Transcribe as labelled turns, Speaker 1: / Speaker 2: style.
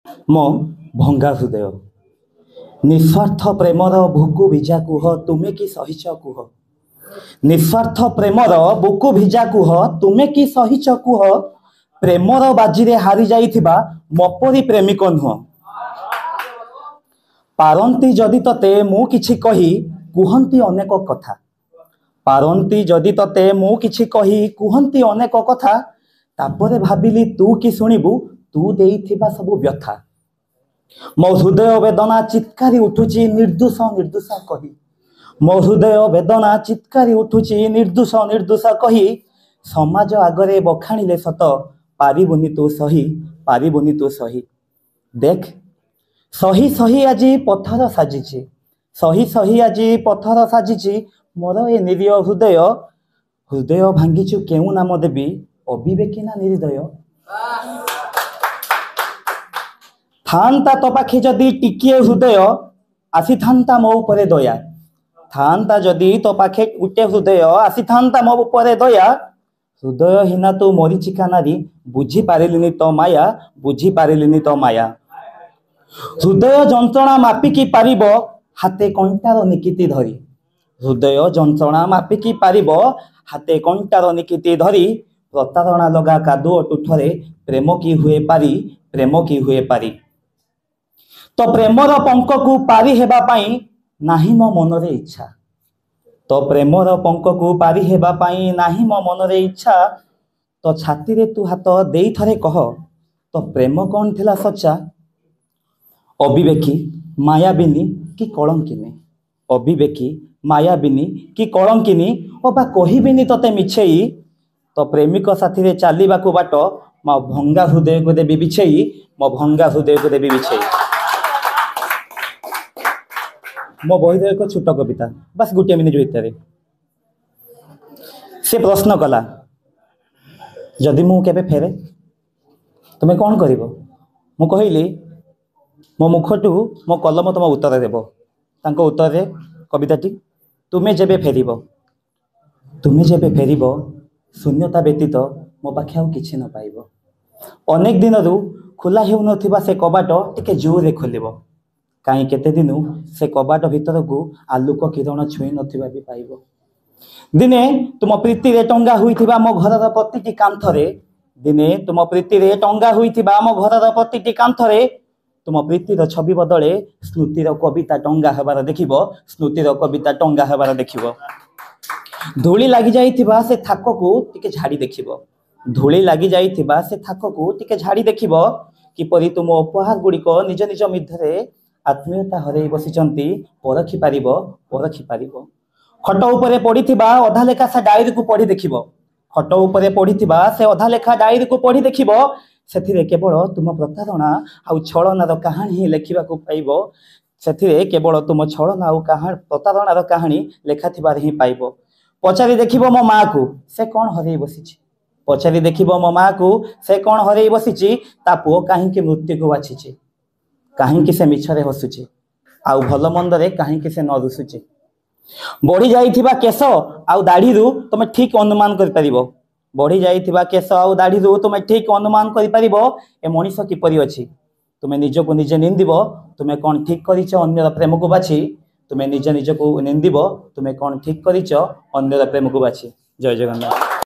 Speaker 1: मो भंगा हृदय निस्वार्थ प्रेमर भुकु भिजा कुह तुमे कि सहिच कुह निस्वार्थ प्रेमर बुकु भिजा कुह तुमे कि सहिच कुह प्रेमर बाजी हारी जाइथिबा मपरी प्रेमिक नुह पारंती जदि तते मु किछि कही कुहंती अनेक कथा पारंती जदि तते मु किछि कही कुहंती अनेक कथा तापरे भाबिली तू कि शुणिबु तू देइथिबा सबु व्यथा मो हृदय वेदना चित्कारी उठुची निर्दोष निर्दोष कही मो हृदय वेदना चित्कारी उठुची निर्दोष निर्दोष कही समाज आगरे बखाणिले सत पारिबुनी तू सही देख सही सही आजी पथर साजिची सही सही आजी पथर साजिची मोर ए निरीह हृदय हृदय भांगिचु केउ नाम देवी अविवेकी ना निर्दय थांता तो पाखे जदि टिकिए हृदय आसी थांता मो उपरे दया थांता जदि तो पाखे उटे हृदय आसी थांता मो उपरे दया हृदय हिना तू मरीचिका नारी बुझी पारिलिनी तो माया हृदय जंत्रणा मापिकी पारिब हाथे कंटार निकिति धरी हृदय जंत्रणा मापिकी पारिब हाथे कंटार निकिति धरी प्रतारणा लगा कादुओ टुठरे प्रेम की हुए पारी तो प्रेमर पंक को पारी हेबा पाई नाही मो मनरे इच्छा तो प्रेमर पंक को पारी हेबा पाई नाही मो मनरे इच्छा तो छाती रे तू हाथ देई थरे कह तो प्रेम कौन थिला सच्चा अविवेकी मायाबिनी कि कलंकिनी अविवेकी मायाबिनी कि कलंकिनी ओबा कहिबिनी तते मिछेई तो प्रेमिक साथी रे चालिबा को बाट मो भंगा हृदय को देबी बिछेई मो बहिर एक छोट कविता बस गोटे मिनिट भीतर से प्रश्न कला जदि मु केबे फेरे तुमे कौन करिवो मु कहिली मो मुखटू मो कलम तुम उत्तर देव तांको उत्तर रे कविताटी तुमे जेबे फेरिब शून्यता व्यतीत मो पाखे आउ किछि न पाइब अनेक दिन रु खुला हेउ नथिबा से कबाट टिके जोर रे खोलिब काई केते दिनु से कबाट भीतर को आलोक किरण छुई नथिबा भी पाइब दिने तुम प्रीति रे टंगा हुईथिबा मो घरर प्रतिटी कांथरे दिने तुम प्रीति रे टंगा हुईथिबा मो घरर प्रतिटी कांथरे तुम प्रीतिर छवि बदले स्मृतिर कविता टंगा हेबार देखिब धूली लगी जाइथिबा से थाक को टिके झाड़ी देखिब किपरि तुम उपहार गुड़िक निज निज मध्य आत्मीयता हरई बसिचंती परखि पारिब खट उपरे पड़िथिबा अधा लेखा से डायरी को पढ़ी देखिब सेथिरे केवल तुम प्रतारणा आउ छलनार कहानी ही लेखा पाइब सेथिरे केवल तुम छलना आउ प्रतारणार कहानी लेखा थिबार ही पाइब पचारि देखिब मो माँ को से कौन हरई बसिची ता पुओ काहींके मृत्यु को बाछिची काहींके से मिछरे हसुची आउ भल मंदरे काहींके से न रुसुची बढ़ी जाइथिबा केश आउ दाढ़ीरू तुम ठीक अनुमान कर परिबो बढ़ी जाइथिबा केश आउ दाढ़ीरू तुम ठीक अनुमान कर परिबो ए मनीष किपरि अछि तुमे निजको निजे निंदिबो तुमे कौन ठीक करिछ अन्यर प्रेम को बाछि तुमे निज निजको निंदिबो तुमे कौन ठीक करिछ अन्यर प्रेम को बाछि जय जगन्नाथ।